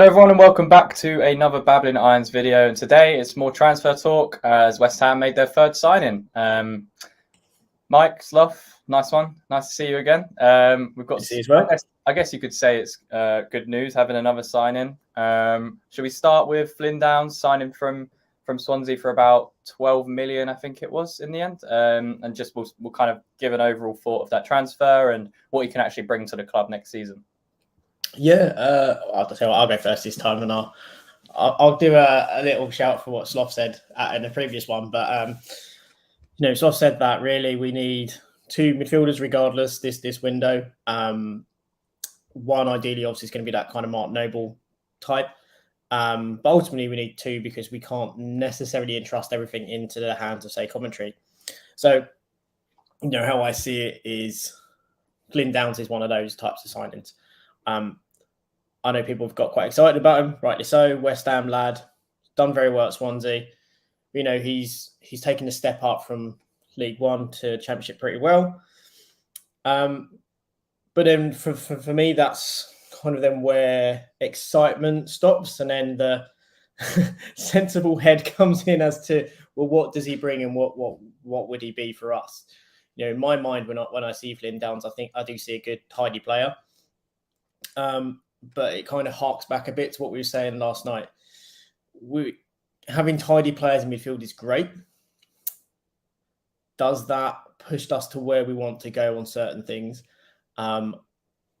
Hello everyone and welcome back to another Babbling Irons video, and today it's more transfer talk as West Ham made their third signing. Mike, Slough, nice one. Nice to see you again. We've got, see you as well. I guess you could say it's good news having another signing. Should we start with FLYNN Downes signing from Swansea for about 12 million, I think it was in the end, and just we'll kind of give an overall thought of that transfer and what he can actually bring to the club next season. Yeah, I'll go first this time, and I'll do a little shout for what Slough said in the previous one. But Slough said that really we need two midfielders regardless this window. One ideally, obviously, is going to be that kind of Mark Noble type. But ultimately, we need two because we can't necessarily entrust everything into the hands of, say, commentary. So, how I see it is FLYNN Downes is one of those types of signings. I know people have got quite excited about him, rightly so. West Ham lad, done very well at Swansea. He's taken a step up from League One to Championship pretty well. But then for me, that's kind of then where excitement stops, and then the sensible head comes in as to, well, what does he bring and what would he be for us? In my mind, when I see FLYNN Downes, I think I do see a good, tidy player. But it kind of harks back a bit to what we were saying last night. Having tidy players in midfield is great. Does that push us to where we want to go on certain things? I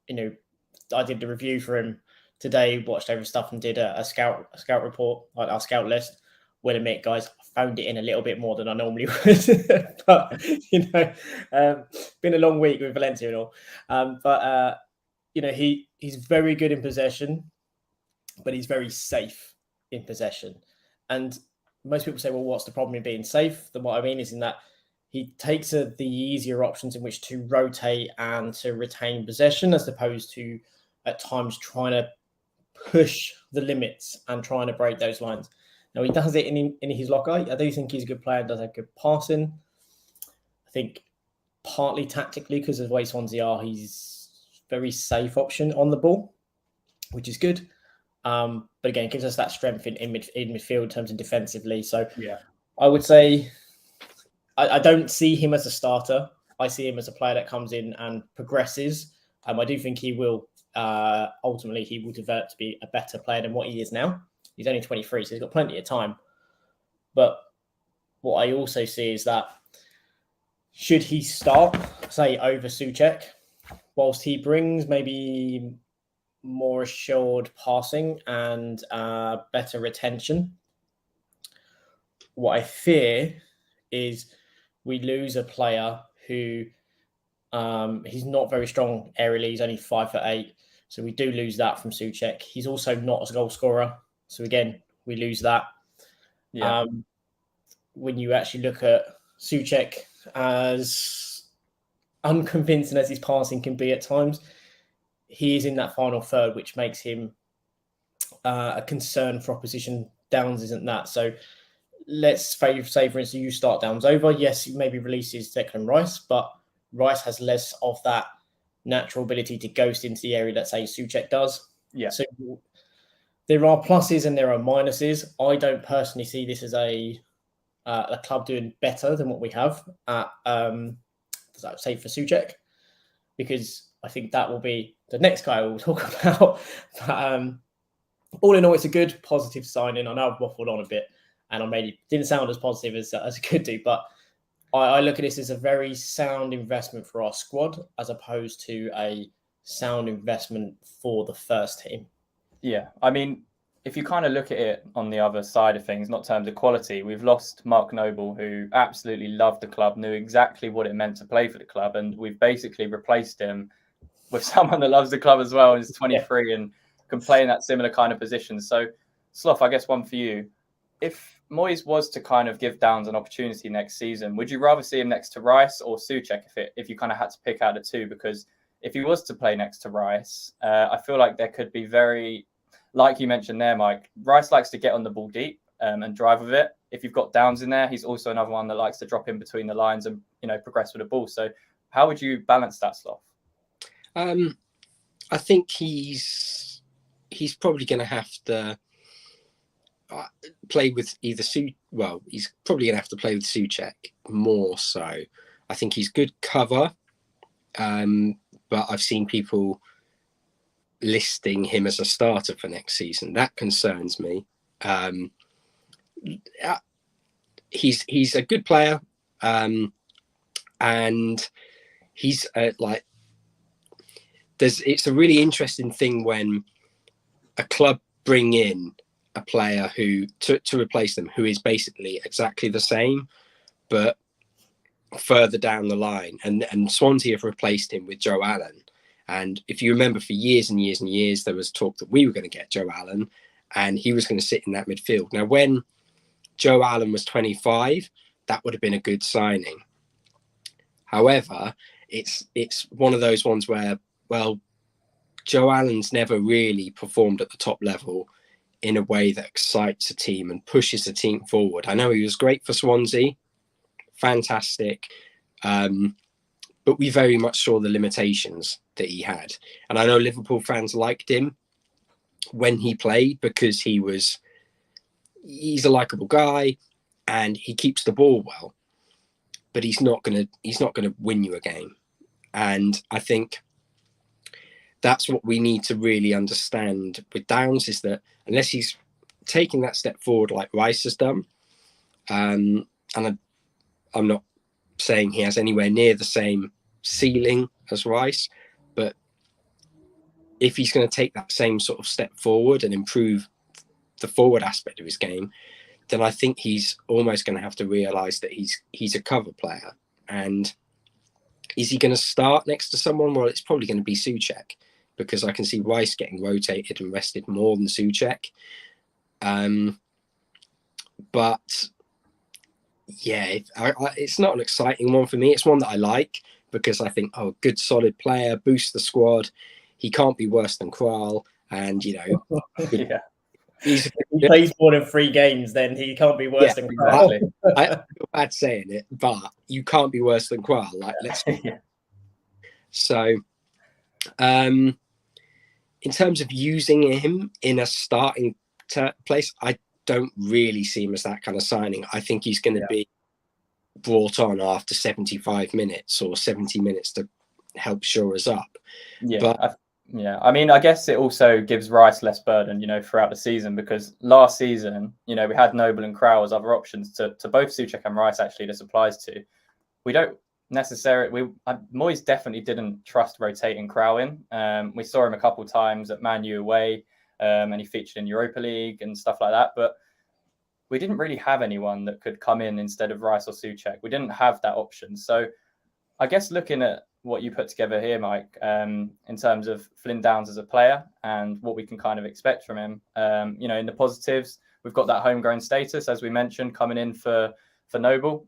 did the review for him today, watched over stuff and did a scout report, like our scout list. Will admit, guys, I found it in a little bit more than I normally would. But, been a long week with Valencia and all. He's very good in possession, but he's very safe in possession. And most people say, well, what's the problem in being safe? Then what I mean is in that he takes the easier options in which to rotate and to retain possession, as opposed to at times trying to push the limits and trying to break those lines. Now, he does it in his locker. I do think he's a good player, does have good passing. I think partly tactically, because of the way Swansea are, he's very safe option on the ball, which is good. But again, gives us that strength in midfield in terms of defensively. So yeah, I would say I don't see him as a starter. I see him as a player that comes in and progresses. I do think he will ultimately he will develop to be a better player than what he is now. He's only 23, so he's got plenty of time. But what I also see is that should he start, say, over Souček, whilst he brings maybe more assured passing and better retention, what I fear is we lose a player who he's not very strong aerially. He's only 5'8", so we do lose that from Souček. He's also not a goal scorer, so again we lose that. Yeah. When you actually look at Souček, as unconvincing as his passing can be at times, he is in that final third, which makes him a concern for opposition. Downes isn't that. So let's say, for instance, you start Downes over. Yes, he maybe releases Declan Rice, but Rice has less of that natural ability to ghost into the area that, say, Souček does. Yeah. So there are pluses and there are minuses. I don't personally see this as a club doing better than what we have at say for Souček, because I think that will be the next guy we'll talk about. But all in all, it's a good, positive signing. I know I've waffled on a bit, and I maybe didn't sound as positive as I could do, but I look at this as a very sound investment for our squad, as opposed to a sound investment for the first team. Yeah, I mean, if you kind of look at it on the other side of things, not in terms of quality, we've lost Mark Noble, who absolutely loved the club, knew exactly what it meant to play for the club, and we've basically replaced him with someone that loves the club as well, and is 23 and can play in that similar kind of position. So, Slough, I guess one for you. If Moyes was to kind of give Downes an opportunity next season, would you rather see him next to Rice or Souček if you kind of had to pick out the two? Because if he was to play next to Rice, I feel like there could be very... Like you mentioned there, Mike, Rice likes to get on the ball deep and drive with it. If you've got Downes in there, he's also another one that likes to drop in between the lines and, progress with the ball. So how would you balance that, Slough? I think he's he's probably going to have to play with either he's probably going to have to play with Souček more so. I think he's good cover, but I've seen people listing him as a starter for next season. That concerns me. He's a good player, and he's it's a really interesting thing when a club bring in a player who to replace them who is basically exactly the same but further down the line, and Swansea have replaced him with Joe Allen. And if you remember, for years and years and years there was talk that we were going to get Joe Allen and he was going to sit in that midfield. Now when Joe Allen was 25, that would have been a good signing. However, it's one of those ones where, well, Joe Allen's never really performed at the top level in a way that excites a team and pushes the team forward. I know he was great for Swansea, fantastic, but we very much saw the limitations that he had. And I know Liverpool fans liked him when he played because he's a likable guy and he keeps the ball well, but he's not gonna win you a game. And I think that's what we need to really understand with Downes, is that unless he's taking that step forward like Rice has done, and I'm not saying he has anywhere near the same ceiling as Rice, but if he's going to take that same sort of step forward and improve the forward aspect of his game, then I think he's almost going to have to realise that he's a cover player. And is he going to start next to someone? Well, it's probably going to be Souček, because I can see Rice getting rotated and rested more than Souček. But yeah, it's not an exciting one for me. It's one that I like because I think, oh, good solid player, boost the squad. He can't be worse than Kral, and yeah. He plays more than 3 games, then he can't be worse than Kral. I feel bad saying it, but you can't be worse than Kral. Like, let's. Yeah. So, in terms of using him in a starting place, I don't really see him as that kind of signing. I think he's going to be brought on after 75 minutes or 70 minutes to help shore us up. Yeah. But I mean, I guess it also gives Rice less burden, throughout the season, because last season, we had Noble and Kral as other options to both Souček and Rice. Actually, this applies to. We don't necessarily. Moyes definitely didn't trust rotating Kral in. We saw him a couple of times at Man U away, and he featured in Europa League and stuff like that. But we didn't really have anyone that could come in instead of Rice or Souček. We didn't have that option. So I guess looking at what you put together here, Mike, in terms of Flynn Downes as a player and what we can kind of expect from him, in the positives, we've got that homegrown status, as we mentioned, coming in for Noble.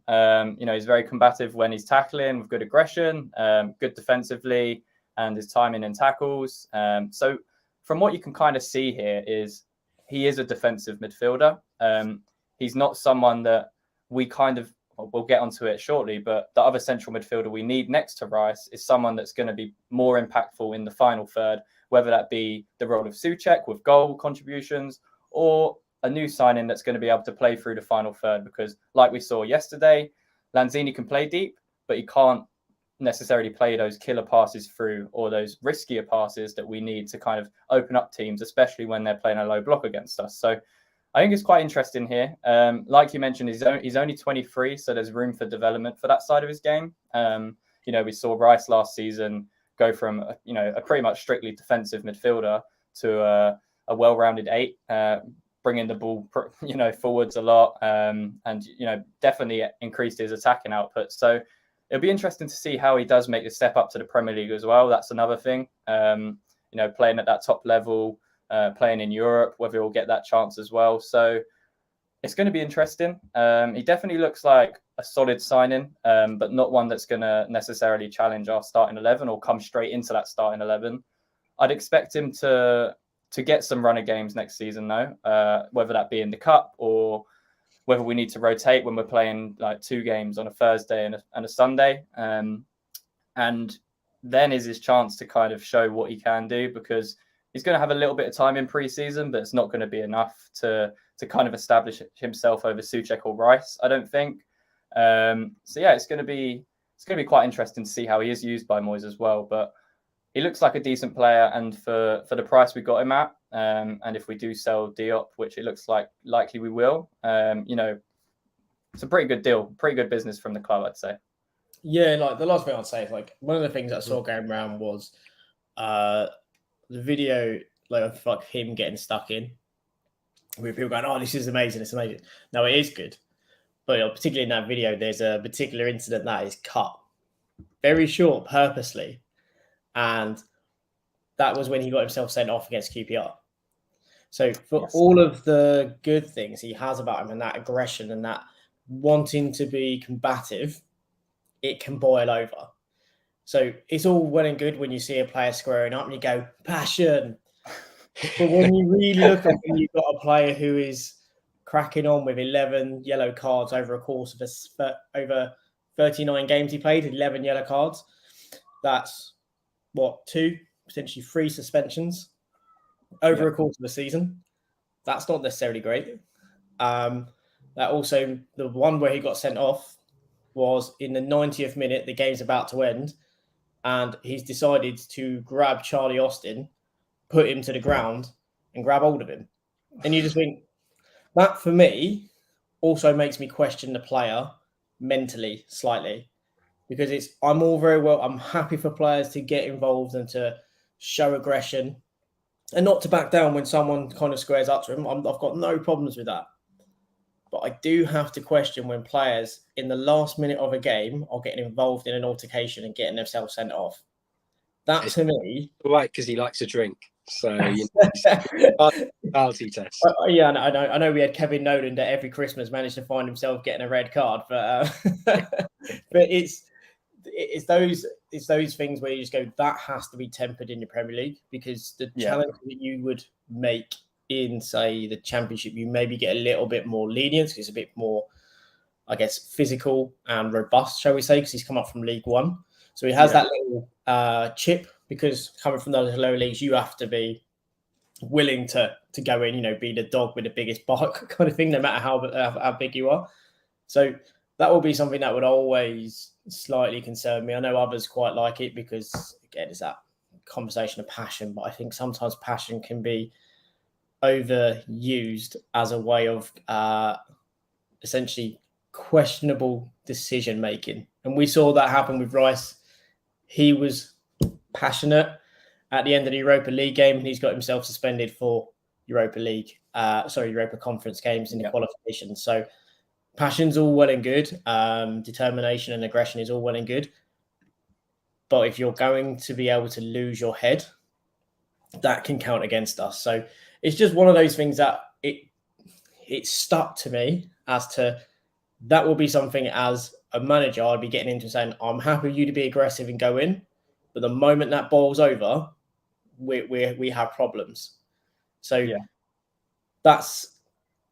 He's very combative when he's tackling, with good aggression, good defensively, and his timing in tackles. So from what you can kind of see here is he is a defensive midfielder. He's not someone that we we'll get onto it shortly, but the other central midfielder we need next to Rice is someone that's going to be more impactful in the final third, whether that be the role of Souček with goal contributions, or a new signing that's going to be able to play through the final third. Because like we saw yesterday, Lanzini can play deep, but he can't necessarily play those killer passes through, or those riskier passes that we need to kind of open up teams, especially when they're playing a low block against us. So I think it's quite interesting here. Like you mentioned, he's only 23, so there's room for development for that side of his game. We saw Rice last season go from a pretty much strictly defensive midfielder to a well-rounded 8, bringing the ball forwards a lot, and definitely increased his attacking output. So it'll be interesting to see how he does make the step up to the Premier League as well. That's another thing. Playing at that top level. Playing in Europe, whether he'll get that chance as well. So it's going to be interesting. He definitely looks like a solid signing, but not one that's going to necessarily challenge our starting 11 or come straight into that starting 11. I'd expect him to get some runner games next season, though, whether that be in the Cup or whether we need to rotate when we're playing like 2 games on a Thursday and a Sunday. And then is his chance to kind of show what he can do, because he's going to have a little bit of time in pre-season, but it's not going to be enough to kind of establish himself over Souček or Rice, I don't think. So yeah, it's going to be quite interesting to see how he is used by Moyes as well. But he looks like a decent player, and for the price we got him at, and if we do sell Diop, which it looks like likely we will, you know, it's a pretty good deal, pretty good business from the club, I'd say. Yeah, like the last thing I'd say is like one of the things I saw going around was the video of him getting stuck in, with people going, "Oh, this is amazing! It's amazing." No, it is good, but particularly in that video, there's a particular incident that is cut very short, purposely, and that was when he got himself sent off against QPR. So for all of the good things he has about him and that aggression and that wanting to be combative, it can boil over. So it's all well and good when you see a player squaring up and you go, passion. But when you really look at when you've got a player who is cracking on with 11 yellow cards over a course of over 39 games he played, 11 yellow cards, that's what, 2, potentially 3 suspensions over a course of a season. That's not necessarily great. That also, the one where he got sent off was in the 90th minute, the game's about to end, and he's decided to grab Charlie Austin, put him to the ground, and grab hold of him. And you just think, that for me also makes me question the player mentally slightly, because I'm all very well, I'm happy for players to get involved and to show aggression and not to back down when someone kind of squares up to him. I've got no problems with that. But I do have to question when players in the last minute of a game are getting involved in an altercation and getting themselves sent off. That to me, right, because he likes to drink. So you know, personality test. Yeah, I know. We had Kevin Nolan that every Christmas managed to find himself getting a red card, but but it's those things where you just go, that has to be tempered in the Premier League, because the challenge that you would make in, say, the Championship, you maybe get a little bit more lenience because it's a bit more, I guess, physical and robust, shall we say, because he's come up from League One. So he has that little chip, because coming from those lower leagues, you have to be willing to go in, you know, be the dog with the biggest bark kind of thing, no matter how big you are. So that will be something that would always slightly concern me. I know others quite like it because, again, it's that conversation of passion, but I think sometimes passion can be overused as a way of essentially questionable decision making. And we saw that happen with Rice. He was passionate at the end of the Europa League game, and he's got himself suspended for Europa Conference games in the qualification. So passion's all well and good. Determination and aggression is all well and good. But if you're going to be able to lose your head, that can count against us. So it's just one of those things that it stuck to me as to, that will be something as a manager I'd be getting into, saying, I'm happy for you to be aggressive and go in, but the moment that boils over, we have problems. So that's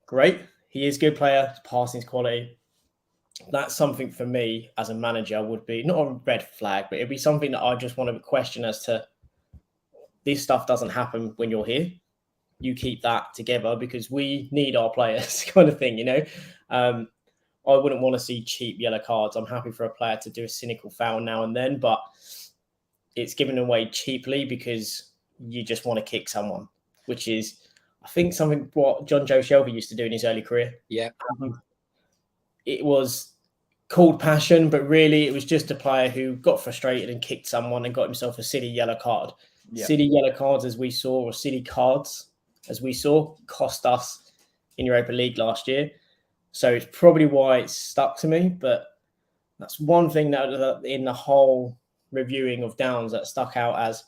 great. He is a good player, his passing's quality. That's something for me as a manager would be not a red flag, but it'd be something that I just want to question as to, this stuff doesn't happen when you're here. You keep that together because we need our players, kind of thing, you know. I wouldn't want to see cheap yellow cards. I'm happy for a player to do a cynical foul now and then, but it's given away cheaply because you just want to kick someone, which is, I think, something what John Joe Shelby used to do in his early career. Yeah. It was called passion, but really it was just a player who got frustrated and kicked someone and got himself a silly yellow card. Yeah. Silly yellow cards, as we saw, or silly cards, as we saw, cost us in Europa League last year. So it's probably why it's stuck to me. But that's one thing that in the whole reviewing of Downs that stuck out as,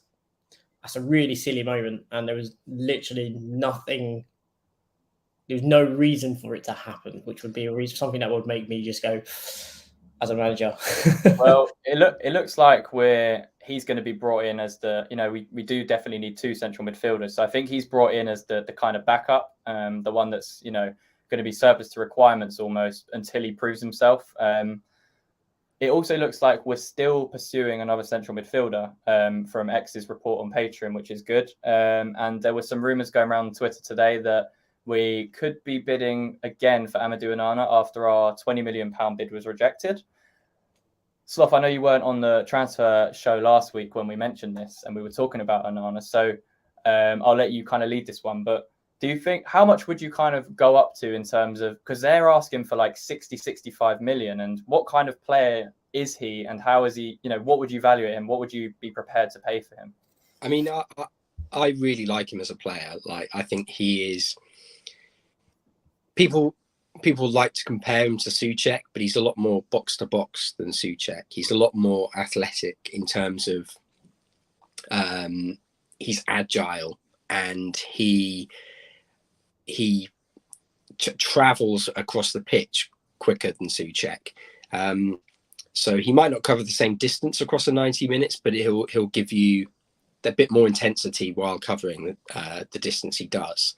that's a really silly moment. And there was literally nothing, there was no reason for it to happen, which would be a reason, something that would make me just go, as a manager. Well, it looks like he's going to be brought in as the, you know, we do definitely need 2 central midfielders. So I think he's brought in as the kind of backup, the one that's, you know, going to be surplus to requirements almost until he proves himself. it also looks like we're still pursuing another central midfielder from X's report on Patreon, which is good. And there were some rumours going around on Twitter today that we could be bidding again for Amadou Onana after our £20 million bid was rejected. Sloth, I know you weren't on the transfer show last week when we mentioned this and we were talking about Onana. So I'll let you kind of lead this one. But do you think, how much would you kind of go up to in terms of, because they're asking for like 60, 65 million, and what kind of player is he and how is he, you know, what would you value him? What would you be prepared to pay for him? I mean, I really like him as a player. Like, I think he is, people like to compare him to Souček, but he's a lot more box to box than Souček. He's a lot more athletic in terms of he's agile, and he travels across the pitch quicker than Souček. So he might not cover the same distance across the 90 minutes, but he'll give you a bit more intensity while covering the distance he does.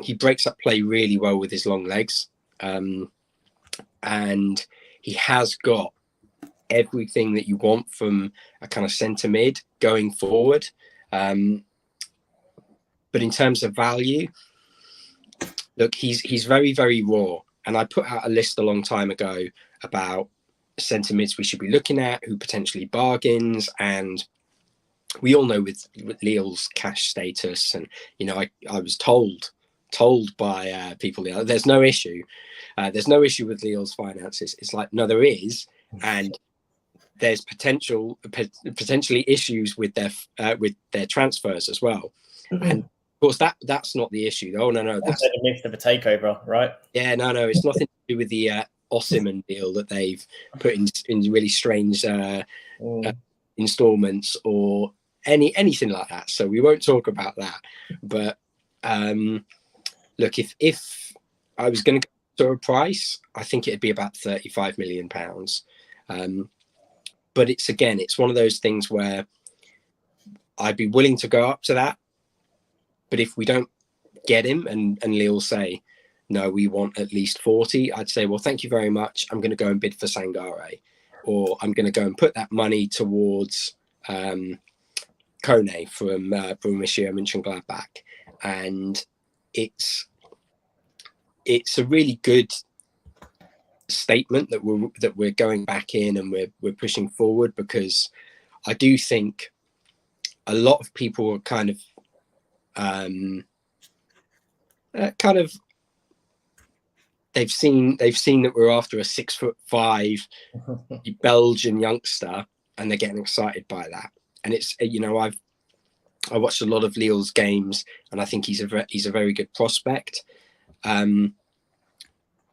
He breaks up play really well with his long legs, and he has got everything that you want from a kind of centre mid going forward. But in terms of value, look, he's very, very raw. And I put out a list a long time ago about centre mids we should be looking at, who potentially bargains, and we all know with Lille's cash status, and you know, I was told by people, there's no issue. There's no issue with Lille's finances. It's like, no, there is, and there's potentially issues with their transfers as well. And of course, that's not the issue. Oh no, that's the midst of a takeover, right? Yeah, no, it's nothing to do with the Osimhen deal that they've put in really strange installments or anything like that. So we won't talk about that. But look, if I was going to go to a price, I think it'd be about £35 million. But it's one of those things where I'd be willing to go up to that. But if we don't get him and Lille say, no, we want at least 40, I'd say, well, thank you very much. I'm going to go and bid for Sangare, or I'm going to go and put that money towards Kone from Borussia Mönchengladbach. And it's a really good statement that we're going back in and we're pushing forward, because I do think a lot of people are kind of they've seen that we're after a 6'5" Belgian youngster, and they're getting excited by that. And it's, you know, I watched a lot of Lille's games, and I think he's a very good prospect. But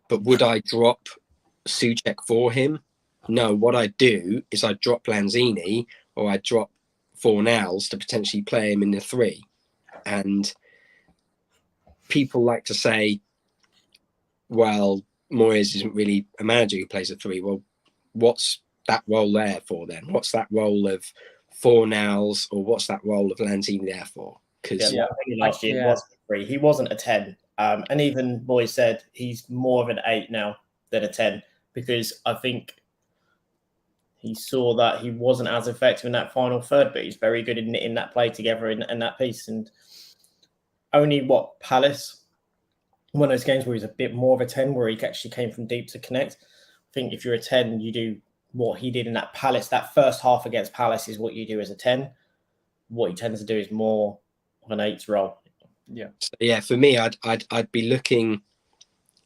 would I drop Souček for him? No. What I do is I drop Lanzini, or I drop Fornals to potentially play him in the 3. And people like to say, well, Moyes isn't really a manager who plays a 3. Well, what's that role there for then? What's that role of Fornals, or what's that role of Lanzini there for? Because last year was a 3. He wasn't a 10. And even Moyes said he's more of an 8 now than a 10, because I think he saw that he wasn't as effective in that final third, but he's very good in knitting that play together in that piece. And only Palace, one of those games where he's a bit more of a 10, where he actually came from deep to connect. I think if you're a 10, you do what he did in that Palace, that first half against Palace is what you do as a 10. What he tends to do is more of an 8's role. Yeah. So yeah, for me, I'd be looking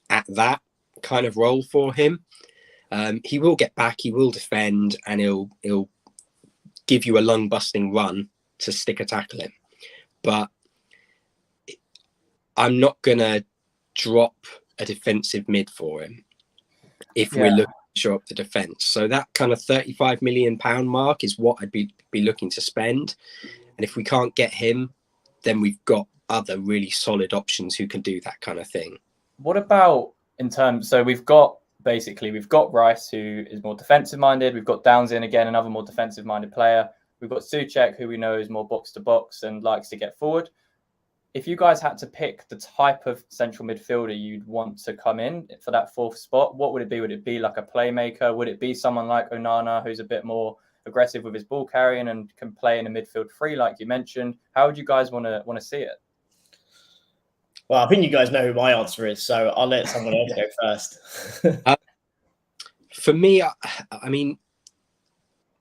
at that kind of role for him. He will get back, he will defend, and he'll give you a lung busting run to stick a tackle in. But I'm not gonna drop a defensive mid for him if we're looking to show up the defence. So that kind of £35 million mark is what I'd be looking to spend. And if we can't get him, then we've got other really solid options who can do that kind of thing. What about in terms, so we've got Rice, who is more defensive minded. We've got Downes in again, another more defensive minded player. We've got Souček, who we know is more box to box and likes to get forward. if you guys had to pick the type of central midfielder you'd want to come in for that fourth spot, what would it be? Would it be like a playmaker? Would it be someone like Onana, who's a bit more aggressive with his ball carrying and can play in a midfield free, like you mentioned? How would you guys want to see it? Well, I think you guys know who my answer is, so I'll let someone else go first. For me, I mean,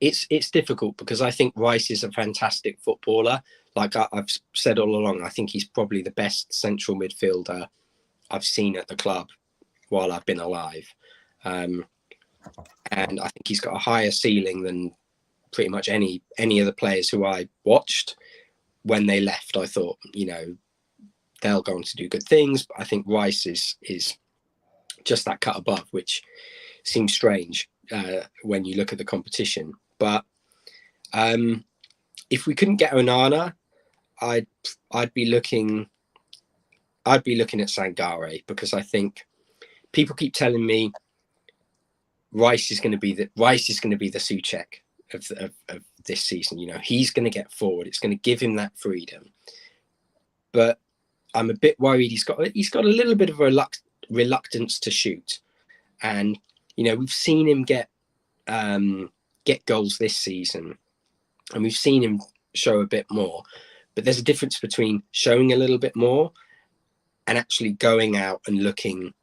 it's difficult because I think Rice is a fantastic footballer. Like I've said all along, I think he's probably the best central midfielder I've seen at the club while I've been alive. And I think he's got a higher ceiling than pretty much any of the players who I watched. When they left, I thought, you know, they'll go on to do good things. But I think Rice is just that cut above, which seems strange when you look at the competition. But if we couldn't get Onana, I'd be looking at Sangare, because I think people keep telling me Rice is going to be the Souček of this season. You know, he's going to get forward. It's going to give him that freedom. But I'm a bit worried. He's got a little bit of a reluctance to shoot, and you know, we've seen him get goals this season, and we've seen him show a bit more. But there's a difference between showing a little bit more and actually going out and looking,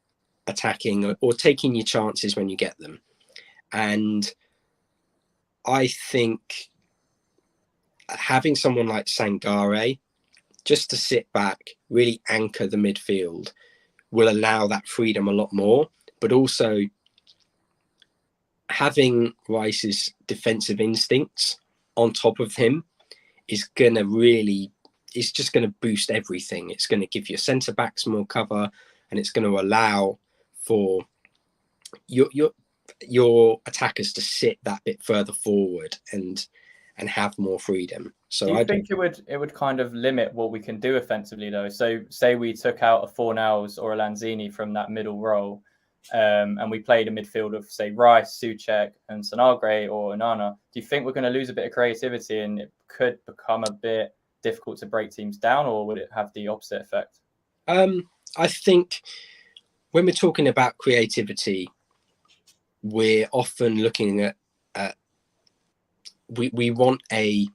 attacking, or taking your chances when you get them. And I think having someone like Sangare just to sit back, really anchor the midfield, will allow that freedom a lot more. But also having Rice's defensive instincts on top of him is just going to boost everything. It's going to give your centre backs more cover, and it's going to allow for your attackers to sit that bit further forward and have more freedom. So do you think it would kind of limit what we can do offensively though? So say we took out a Fornals or a Lanzini from that middle role, and we played a midfield of, say, Rice, Souček, and Sonagre or Onana. Do you think we're going to lose a bit of creativity and it could become a bit difficult to break teams down, or would it have the opposite effect? I think when we're talking about creativity, we're often looking at we want a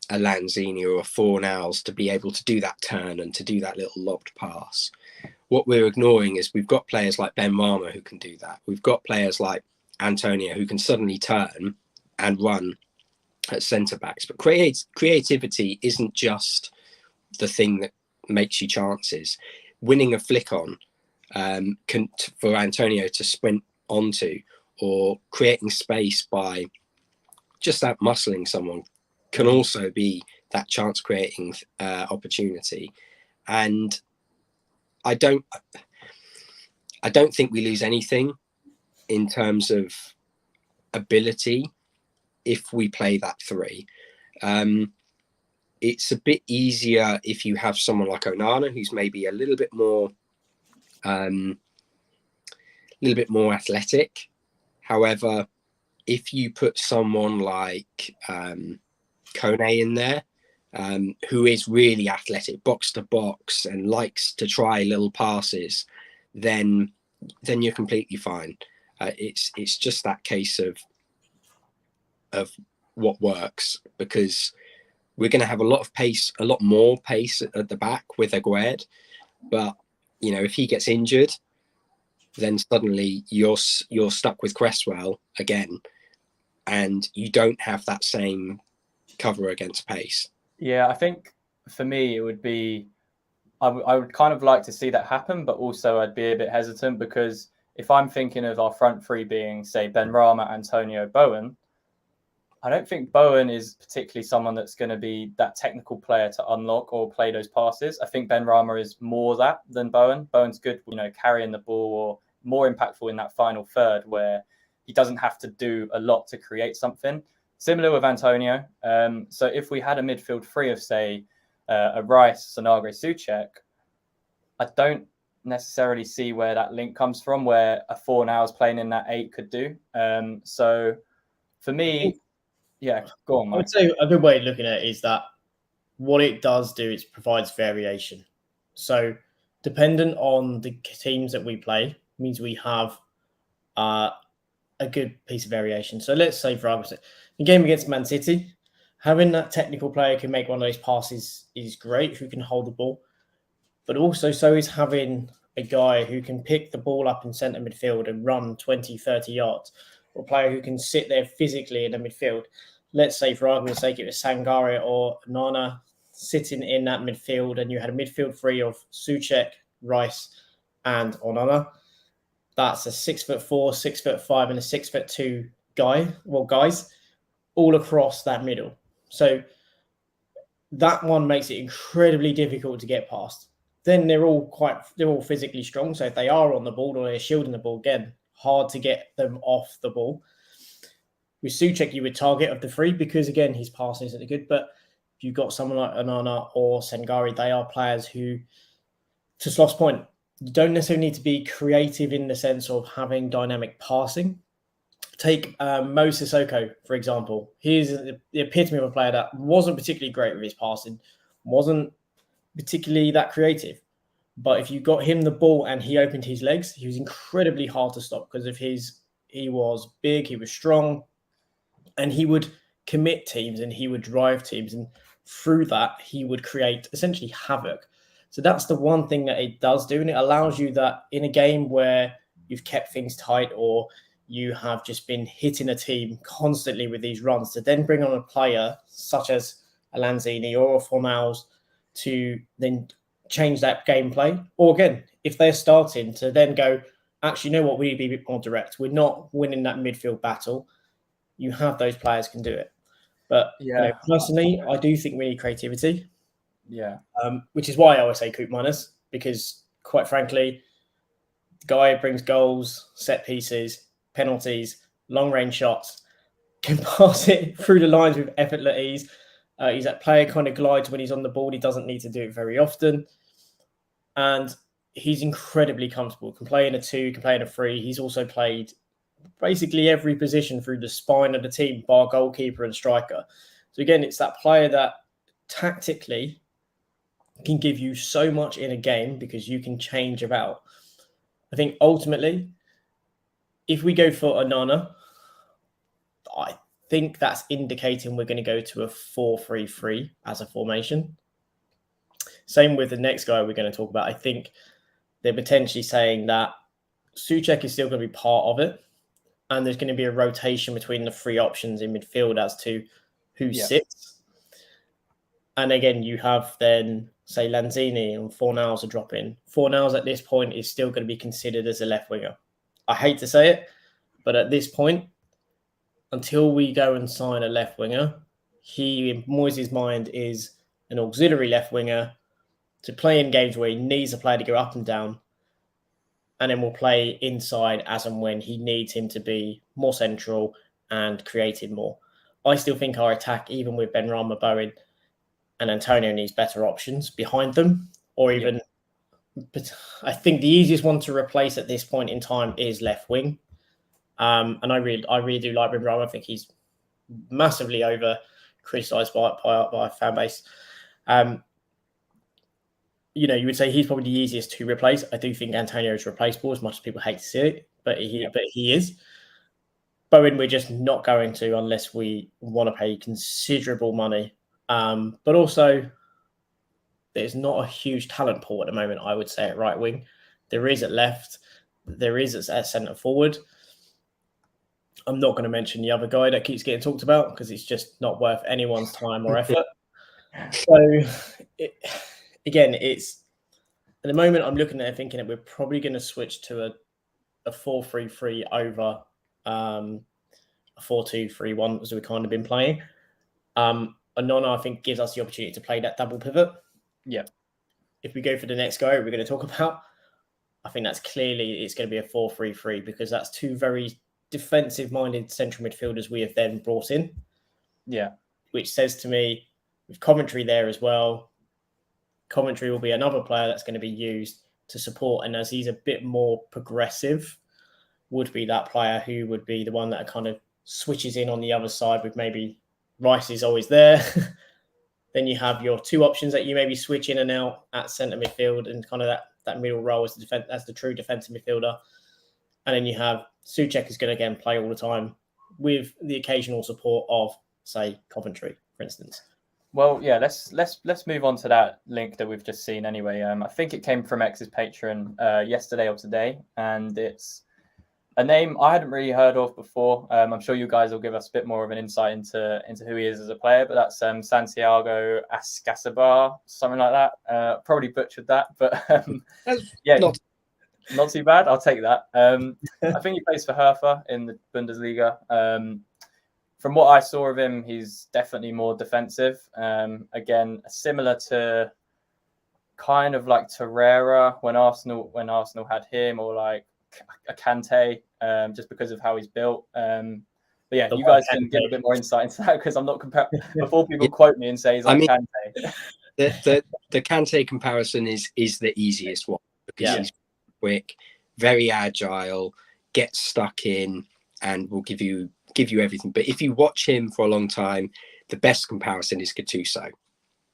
Lanzini or a Fornals to be able to do that turn and to do that little lobbed pass. What we're ignoring is we've got players like Benrahma who can do that. We've got players like Antonio who can suddenly turn and run at centre backs. But creativity isn't just the thing that makes you chances. Winning a flick on for Antonio to sprint onto, or creating space by just out muscling someone, can also be that chance creating opportunity. And I don't think we lose anything in terms of ability if we play that three. It's a bit easier if you have someone like Onana, who's maybe a little bit more athletic. However, if you put someone like Kone in there, who is really athletic, box to box, and likes to try little passes, then you're completely fine. It's just that case of what works, because we're going to have a lot of pace, a lot more pace at the back with Aguerd. But you know, if he gets injured, then suddenly you're stuck with Cresswell again, and you don't have that same cover against pace. Yeah, I think for me it would be, I would kind of like to see that happen, but also I'd be a bit hesitant, because if I'm thinking of our front three being, say, Benrahma, Antonio, Bowen, I don't think Bowen is particularly someone that's going to be that technical player to unlock or play those passes. I think Benrahma is more that than Bowen. Bowen's good, you know, carrying the ball, or more impactful in that final third where he doesn't have to do a lot to create something. Similar with Antonio. So if we had a midfield three of, say, a Rice, Sonagre, Souček, I don't necessarily see where that link comes from, where a Fornals playing in that 8 could do. So for me, yeah, go on, Mike. I would say a good way of looking at it is that what it does do is provides variation. So dependent on the teams that we play means we have a good piece of variation. So let's say, for argument's sake, the game against Man City, having that technical player who can make one of those passes is great, who can hold the ball. But also so is having a guy who can pick the ball up in centre midfield and run 20, 30 yards, or a player who can sit there physically in the midfield. Let's say, for argument's sake, it was Sangare or Nana sitting in that midfield, and you had a midfield three of Souček, Rice, and Onana. That's a 6'4", 6'5", and a 6'2" guys, all across that middle. So that one makes it incredibly difficult to get past. Then they're all physically strong. So if they are on the ball or they're shielding the ball, again, hard to get them off the ball. With Souček, you would target of the three because, again, his passing isn't good. But if you've got someone like Onana or Sangare, they are players who, to Sloth's point, you don't necessarily need to be creative in the sense of having dynamic passing. Take Mo Sissoko, for example. He's the epitome of a player that wasn't particularly great with his passing, wasn't particularly that creative. But if you got him the ball and he opened his legs, he was incredibly hard to stop because of he was big, he was strong, and he would commit teams and he would drive teams. And through that, he would create essentially havoc. So that's the one thing that it does do. And it allows you that in a game where you've kept things tight or you have just been hitting a team constantly with these runs, to then bring on a player such as a Lanzini or a Fornals to then change that gameplay. Or again, if they're starting to then go, actually, you know what, we need to be a bit more direct. We're not winning that midfield battle. You have those players can do it. But personally, I do think we need creativity. Yeah. Which is why I always say Coop minus, because quite frankly, the guy brings goals, set pieces, penalties, long range shots, can pass it through the lines with effortless ease. He's that player kind of glides when he's on the ball. He doesn't need to do it very often. And he's incredibly comfortable. Can play in a 2, can play in a 3. He's also played basically every position through the spine of the team, bar goalkeeper and striker. So again, it's that player that tactically can give you so much in a game because you can change about. I think ultimately, if we go for Onana, I think that's indicating we're going to go to a 4-3-3 as a formation. Same with the next guy we're going to talk about. I think they're potentially saying that Souček is still going to be part of it, and there's going to be a rotation between the three options in midfield as to who sits. And again, you have then, say, Lanzini and Fornals are dropping. Fornals at this point is still going to be considered as a left winger. I hate to say it, but at this point, until we go and sign a left winger, he, in Moyes' mind, is an auxiliary left winger to play in games where he needs a player to go up and down, and then we'll play inside as and when he needs him to be more central and creative more. I still think our attack, even with Benrahma, Bowen, and Antonio, needs better options behind them, or even. But I think the easiest one to replace at this point in time is left wing. And I really do like Benrahma. I think he's massively over criticised by fan base. You would say he's probably the easiest to replace. I do think Antonio is replaceable, as much as people hate to see it, but he is. Bowen, we're just not going to unless we want to pay considerable money. But also, there's not a huge talent pool at the moment, I would say, at right wing. There is at left. There is at centre forward. I'm not going to mention the other guy that keeps getting talked about because it's just not worth anyone's time or effort. So, it's at the moment I'm looking at it thinking that we're probably going to switch to a 4-3-3 over a 4-2-3-1 as we've kind of been playing. Onana, I think, gives us the opportunity to play that double pivot. Yeah. If we go for the next guy we're going to talk about, I think that's clearly it's going to be a 4-3-3 because that's two very defensive-minded central midfielders we have then brought in. Yeah. Which says to me, with Coventry there as well, Coventry will be another player that's going to be used to support. And as he's a bit more progressive, would be that player who would be the one that kind of switches in on the other side with maybe Rice is always there. Then you have your two options that you maybe switch in and out at centre midfield and kind of that middle role as the true defensive midfielder. And then you have Souček is going to again play all the time with the occasional support of, say, Coventry, for instance. Well, yeah, let's move on to that link that we've just seen anyway. I think it came from X's Patreon yesterday or today, and it's a name I hadn't really heard of before. I'm sure you guys will give us a bit more of an insight into who he is as a player, but that's Santiago ASCACIBAR, something like that. Probably butchered that, but yeah, not too bad. I'll take that. I think he plays for Hertha in the Bundesliga. From what I saw of him, he's definitely more defensive. Again, similar to kind of like Torreira when Arsenal had him, or like a Kante, just because of how he's built. But yeah, you guys can give a bit more insight into that, because I'm not comparing. Before people quote me and say he's like Kante. The Kante comparison is the easiest one, because he's quick, very agile, gets stuck in, and will give you everything. But if you watch him for a long time, the best comparison is Gattuso,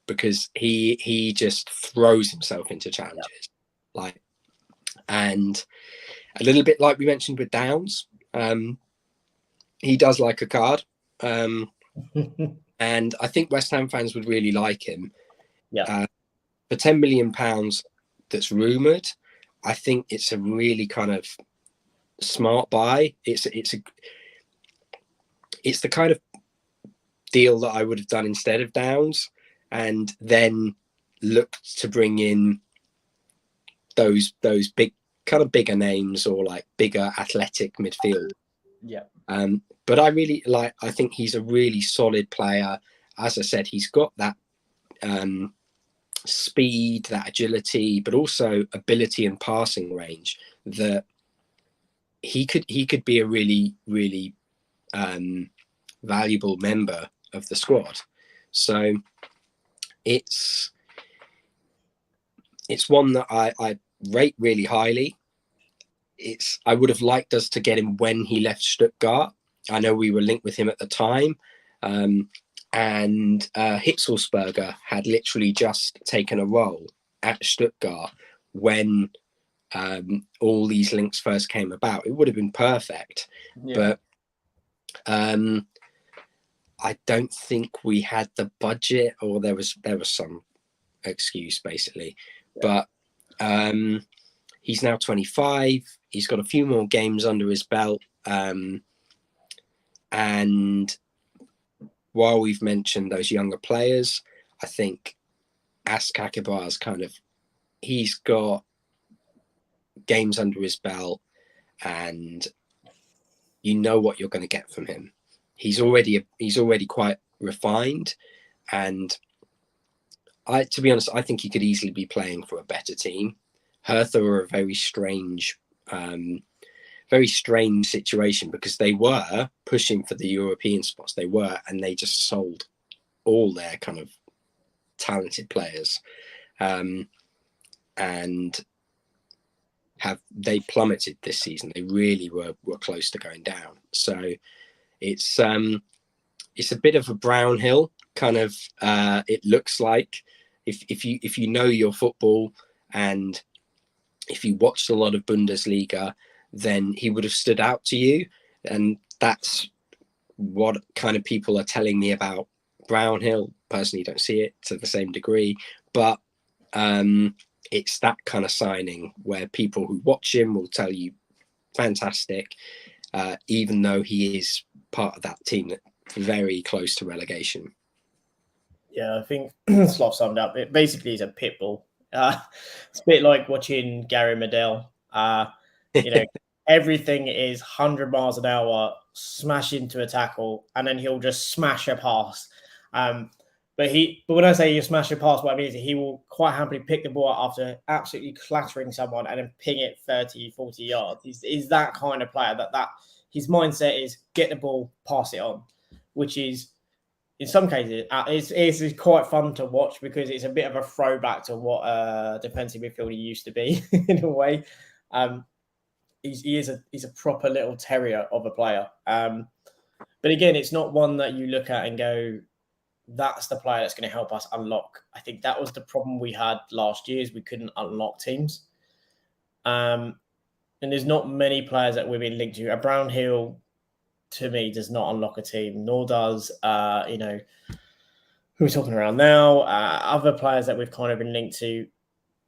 because he just throws himself into challenges, and a little bit like we mentioned with Downes, he does like a card, and I think West Ham fans would really like him. For £10 million that's rumoured, I think it's a really kind of smart buy. It's the kind of deal that I would have done instead of Downes, and then looked to bring in those big kind of bigger names, or like bigger athletic midfield. But I really I think he's a really solid player. As I said, he's got that speed, that agility, but also ability and passing range that he could be a really, really valuable member of the squad. So it's one that I rate really highly. I would have liked us to get him when he left Stuttgart. I know we were linked with him at the time, and Hitzelsberger had literally just taken a role at Stuttgart when all these links first came about. It would have been perfect, but I don't think we had the budget, or there was some excuse basically. But he's now 25. He's got a few more games under his belt, and while we've mentioned those younger players, I think ASCACIBAR's he's got games under his belt, and you know what you're going to get from him. He's already quite refined, and to be honest, I think he could easily be playing for a better team. Hertha are a very strange situation, because they were pushing for the European spots. And they just sold all their kind of talented players, and they plummeted this season. They really were close to going down. So it's a bit of a Brownhill kind of. It looks like if you know your football, and if you watched a lot of Bundesliga, then he would have stood out to you. And that's what kind of people are telling me about Brownhill. Personally, don't see it to the same degree, but it's that kind of signing where people who watch him will tell you fantastic, even though he is part of that team that's very close to relegation. Yeah, I think Slav summed up. It basically is a pit bull. It's a bit like watching Gary Medel. Everything is 100 miles an hour, smash into a tackle, and then he'll just smash a pass. But when I say you smash a pass, what I mean is he will quite happily pick the ball up after absolutely clattering someone and then ping it 30, 40 yards. He's that kind of player that his mindset is get the ball, pass it on, which is, in some cases, it's quite fun to watch, because it's a bit of a throwback to what a defensive midfielder used to be in a way. He's a proper little terrier of a player. But again, it's not one that you look at and go, that's the player that's going to help us unlock. I think that was the problem we had last year, is we couldn't unlock teams. And there's not many players that we've been linked to. A Brownhill, to me, does not unlock a team, nor does, who we're talking around now. Other players that we've kind of been linked to,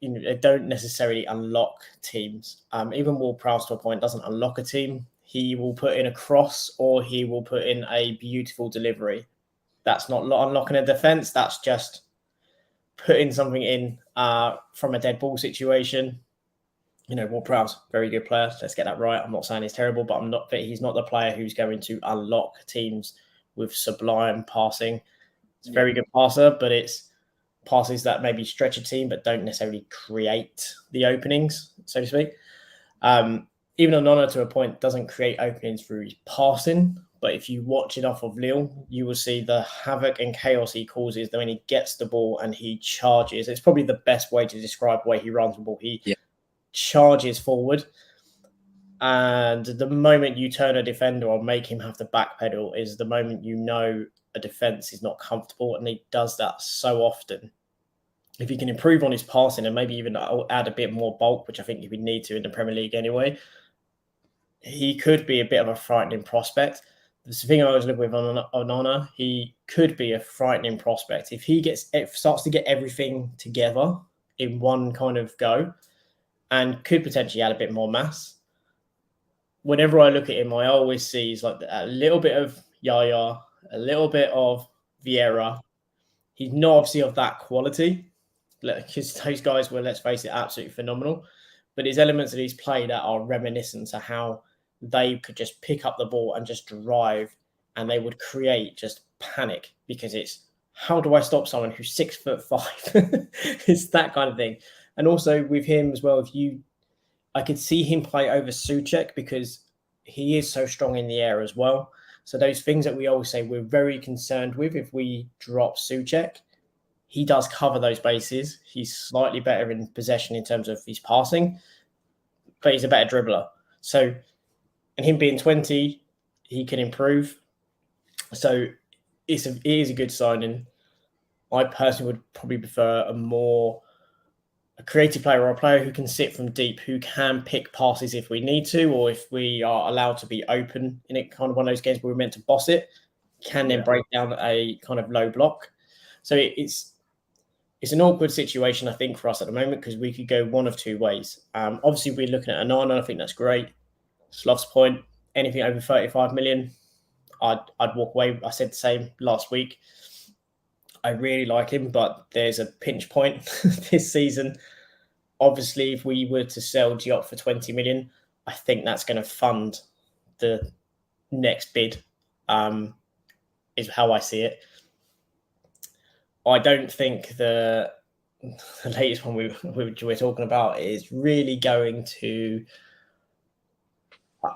they don't necessarily unlock teams. Even Will Prowse, to a point, doesn't unlock a team. He will put in a cross or he will put in a beautiful delivery. That's not unlocking a defense. That's just putting something in from a dead ball situation. Will Prowse, very good player. Let's get that right. I'm not saying he's terrible, but he's not the player who's going to unlock teams with sublime passing. It's a very good passer, but it's passes that maybe stretch a team but don't necessarily create the openings, so to speak. Even Onana, to a point, doesn't create openings through his passing, but if you watch enough of Lille, you will see the havoc and chaos he causes when he gets the ball and he charges. It's probably the best way to describe the way he runs the ball. He charges forward, and the moment you turn a defender or make him have to backpedal is the moment a defense is not comfortable, and he does that so often. If he can improve on his passing and maybe even add a bit more bulk, which I think he would need to in the Premier League anyway, he could be a bit of a frightening prospect. The thing I was looking with Onana, he could be a frightening prospect. If he starts to get everything together in one kind of go and could potentially add a bit more mass. Whenever I look at him, I always see he's like a little bit of Yaya, a little bit of Vieira. He's not obviously of that quality, because those guys were, let's face it, absolutely phenomenal. But there's elements that he's played that are reminiscent to how they could just pick up the ball and just drive, and they would create just panic, because it's, how do I stop someone who's 6'5"? It's that kind of thing. And also with him as well, I could see him play over Souček because he is so strong in the air as well. So those things that we always say we're very concerned with, if we drop Souček, he does cover those bases. He's slightly better in possession in terms of his passing, but he's a better dribbler. So, and him being 20, he can improve. So it is a good signing. I personally would probably prefer a creative player, or a player who can sit from deep, who can pick passes if we need to, or if we are allowed to be open in it, kind of one of those games where we're meant to boss it, can then break down a kind of low block. So it's an awkward situation, I think, for us at the moment, because we could go one of two ways. Obviously, we're looking at Onana. I think that's great. Sloth's point, anything over 35 million, I'd walk away. I said the same last week. I really like him, but there's a pinch point this season. Obviously, if we were to sell Diop for 20 million, I think that's going to fund the next bid, is how I see it. I don't think the latest one we're talking about is really going to...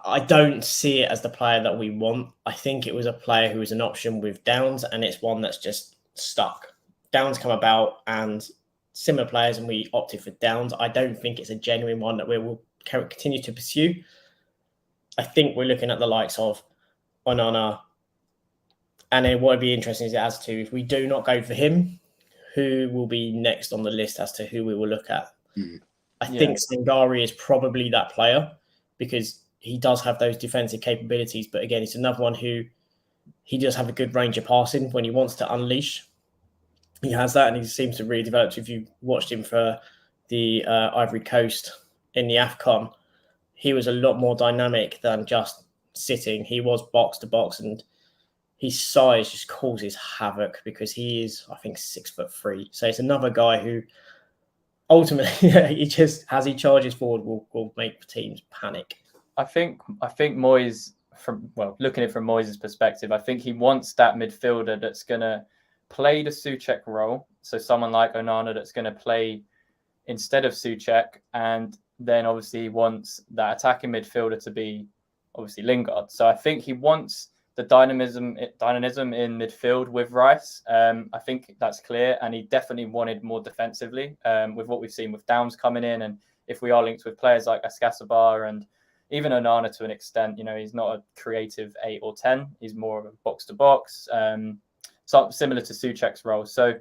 I don't see it as the player that we want. I think it was a player who was an option with Downes, and it's one that's just stuck. Downes come about and similar players, and we opted for Downes. I don't think it's a genuine one that we will continue to pursue. I think we're looking at the likes of Onana, and then what would be interesting is as to, if we do not go for him, who will be next on the list as to who we will look at. I think Sangari is probably that player, because he does have those defensive capabilities. But again, it's another one who, he does have a good range of passing when he wants to unleash. He has that, and he seems to really develop. If you watched him for the Ivory Coast in the AFCON, he was a lot more dynamic than just sitting. He was box to box, and his size just causes havoc because he is, I think, 6'3". So it's another guy who ultimately, he just, as he charges forward, will make teams panic. I think Moyes, looking at it from Moyes' perspective, I think he wants that midfielder that's going to play the Souček role. So someone like Onana that's going to play instead of Souček, and then obviously he wants that attacking midfielder to be obviously Lingard. So I think he wants the dynamism in midfield with Rice. I think that's clear, and he definitely wanted more defensively with what we've seen with Downes coming in, and if we are linked with players like ASCACIBAR and even Onana to an extent, he's not a creative 8 or 10. He's more of a box to box. similar to Souček's role. So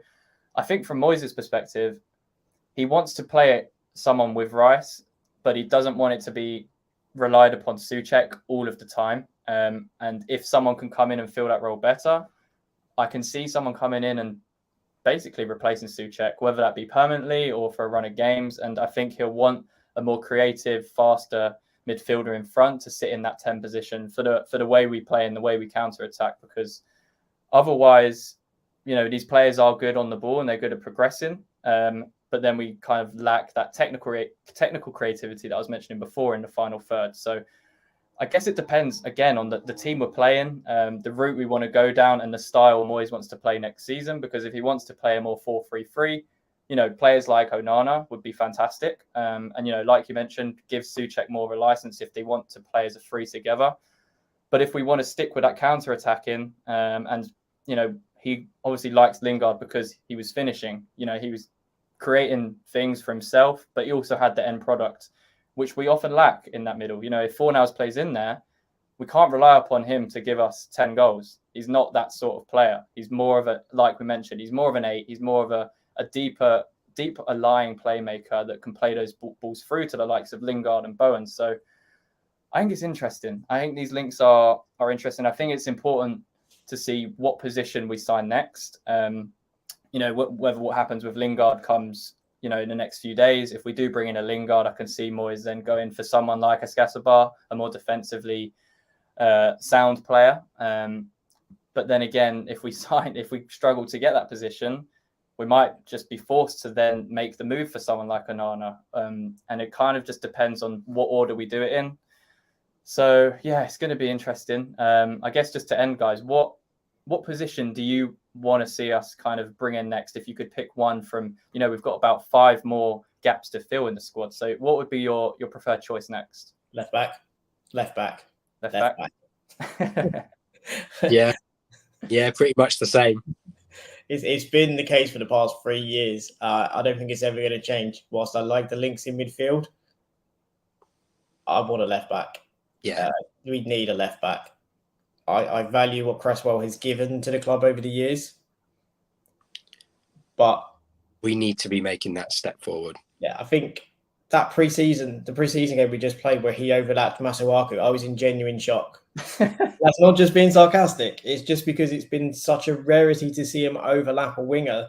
I think from Moyes' perspective, he wants to play someone with Rice, but he doesn't want it to be relied upon Souček all of the time. And if someone can come in and fill that role better, I can see someone coming in and basically replacing Souček, whether that be permanently or for a run of games. And I think he'll want a more creative, faster midfielder in front to sit in that 10 position for the way we play and the way we counter attack, because otherwise, you know, these players are good on the ball and they're good at progressing. But then we kind of lack that technical creativity that I was mentioning before in the final third. So I guess it depends, again, on the team we're playing, the route we want to go down and the style Moyes wants to play next season. Because if he wants to play a more 4-3-3, you know, players like Onana would be fantastic. And, you know, like you mentioned, give Souček more of a license if they want to play as a three together. But if we want to stick with that counter-attacking, and, you know, he obviously likes Lingard because he was finishing, you know, he was creating things for himself, but he also had the end product, which we often lack in that middle. You know, if Fornals plays in there, we can't rely upon him to give us 10 goals. He's not that sort of player. He's more of a, like we mentioned, he's more of an 8. He's more of a deeper lying playmaker that can play those balls through to the likes of Lingard and Bowen. So I think it's interesting. I think these links are interesting. I think it's important to see what position we sign next. You know, whether what happens with Lingard comes, you know, in the next few days. If we do bring in a Lingard, I can see Moyes then going for someone like ASCACIBAR, a more defensively sound player. But then again, if we struggle to get that position, we might just be forced to then make the move for someone like Onana. And it kind of just depends on what order we do it in. So yeah, it's going to be interesting. I guess just to end, guys, what position do you want to see us kind of bring in next? If you could pick one from, you know, we've got about 5 more gaps to fill in the squad. So what would be your preferred choice next? Left back. Yeah, pretty much the same. It's been the case for the past 3 years. I don't think it's ever going to change. Whilst I like the links in midfield, I want a left back. Yeah, we need a left back. I value what Cresswell has given to the club over the years, but we need to be making that step forward. Yeah, I think the preseason game we just played where he overlapped Masuaku, I was in genuine shock. That's not just being sarcastic. It's just because it's been such a rarity to see him overlap a winger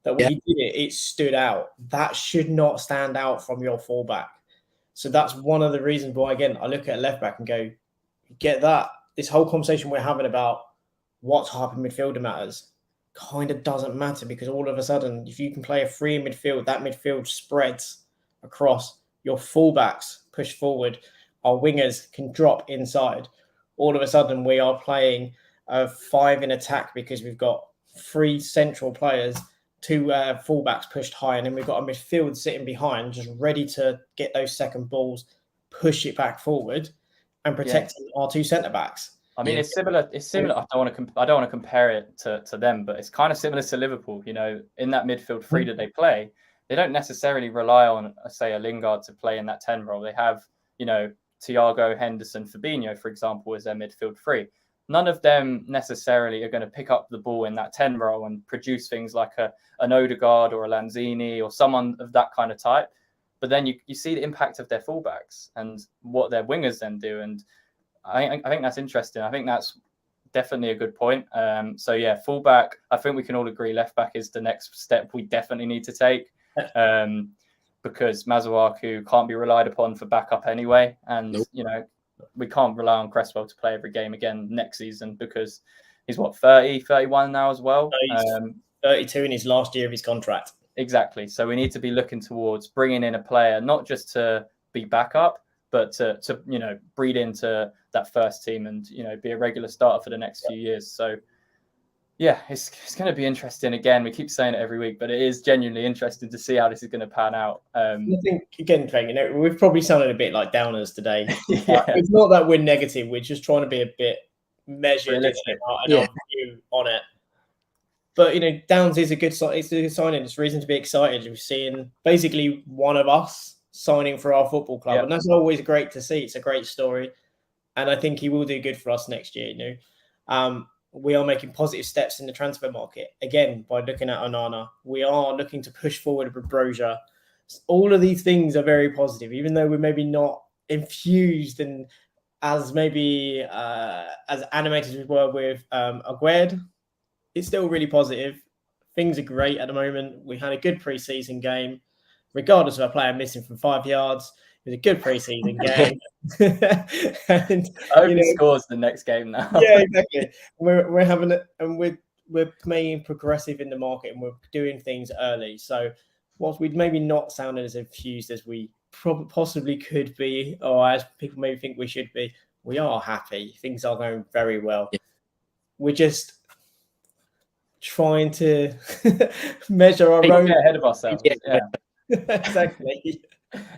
that when he did it, it stood out. That should not stand out from your fullback. So that's one of the reasons why, again, I look at a left back and go, get that. This whole conversation we're having about what type of midfielder matters kind of doesn't matter, because all of a sudden, if you can play a free in midfield, that midfield spreads across. Your fullbacks push forward. Our wingers can drop inside. All of a sudden, we are playing a 5 in attack because we've got 3 central players, 2 fullbacks pushed high, and then we've got a midfield sitting behind, just ready to get those second balls, push it back forward, and protecting our 2 centre backs. I mean, it's similar. It's similar. I don't want to compare it to them, but it's kind of similar to Liverpool. You know, in that midfield 3 that they play, they don't necessarily rely on, say, a Lingard to play in that 10 role. They have, you know, Thiago, Henderson, Fabinho, for example, as their midfield 3. None of them necessarily are going to pick up the ball in that 10 role and produce things like an Odegaard or a Lanzini or someone of that kind of type. But then you see the impact of their fullbacks and what their wingers then do. And I think that's interesting. I think that's definitely a good point. So yeah, fullback, I think we can all agree left back is the next step we definitely need to take. Because Masuaku can't be relied upon for backup anyway. And, you know, we can't rely on Cresswell to play every game again next season because he's, 30, 31 now as well? He's 32 in his last year of his contract. Exactly. So we need to be looking towards bringing in a player, not just to be backup, but to you know, breed into that first team and, you know, be a regular starter for the next few years. So, yeah, it's going to be interesting. Again, we keep saying it every week, but it is genuinely interesting to see how this is going to pan out. I think, again, Craig, you know, we've probably sounded a bit like downers today. It's not that we're negative. We're just trying to be a bit measured in our view on it. But, you know, Downs is a good signing. It's reason to be excited. We're seeing basically one of us signing for our football club. And that's always great to see. It's a great story. And I think he will do good for us next year, you know. we are making positive steps in the transfer market. Again, by looking at Onana, we are looking to push forward with Broja. All of these things are very positive, even though we're maybe not infused and as maybe as animated as we were with Aguerd. It's still really positive. Things are great at the moment. We had a good preseason game, regardless of a player missing from 5 yards. It was a good preseason game. And, I hope he scores the next game now. Yeah, exactly. We're having it, and we're playing progressive in the market, and we're doing things early. So, whilst we'd maybe not sounded as infused as we possibly could be, or as people maybe think we should be, we are happy. Things are going very well. Yeah. We're just trying to measure our own ahead of ourselves. Yeah. Exactly.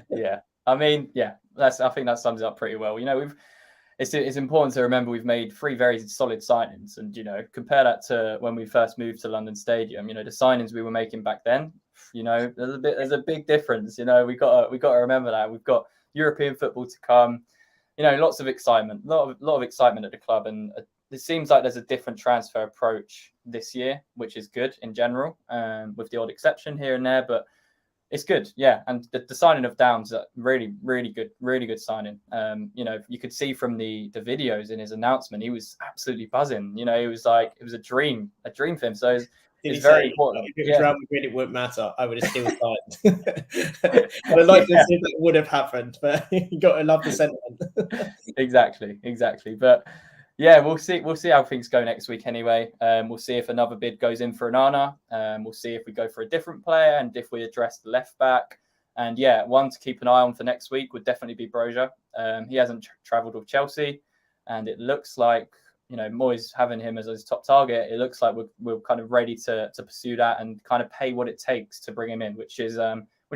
Yeah. I mean, yeah, I think that sums it up pretty well. It's important to remember we've made 3 very solid signings, and compare that to when we first moved to London Stadium. The signings we were making back then, there's a big difference. We got to remember that we've got European football to come. Lots of excitement, a lot of excitement at the club, and it seems like there's a different transfer approach this year, which is good in general, with the odd exception here and there, but it's good, yeah. And the signing of Downes, really good signing. You could see from the videos in his announcement, he was absolutely buzzing. He was like, it was a dream for him. So it's very important. If it was Real Madrid, it wouldn't matter. I would have still signed. I'd like to see if that would have happened, but you got to love the sentiment. Exactly. But yeah, we'll see how things go next week anyway. We'll see if another bid goes in for Onana. We'll see if we go for a different player and if we address the left back. And yeah, one to keep an eye on for next week would definitely be Broja. He hasn't travelled with Chelsea, and it looks like Moyes having him as his top target. It looks like we're kind of ready to pursue that and kind of pay what it takes to bring him in, which is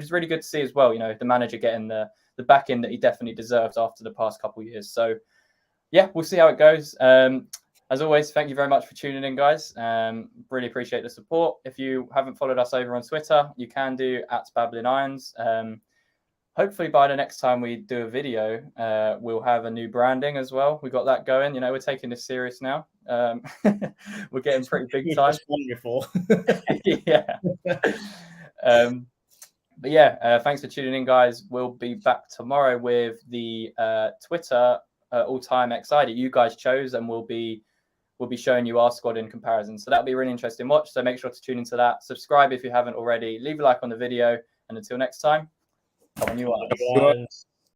really good to see as well. The manager getting the backing that he definitely deserved after the past couple of years. So yeah, we'll see how it goes. As always, thank you very much for tuning in, guys. Really appreciate the support. If you haven't followed us over on Twitter, you can do @BabblingIrons. Hopefully by the next time we do a video, we'll have a new branding as well. We got that going. We're taking this serious now. We're getting pretty big time. Wonderful. Yeah. But yeah, thanks for tuning in, guys. We'll be back tomorrow with the Twitter all-time XI that you guys chose, and we'll be showing you our squad in comparison. So that'll be a really interesting watch. So make sure to tune into that. Subscribe if you haven't already. Leave a like on the video, and until next time. Come on, you Irons.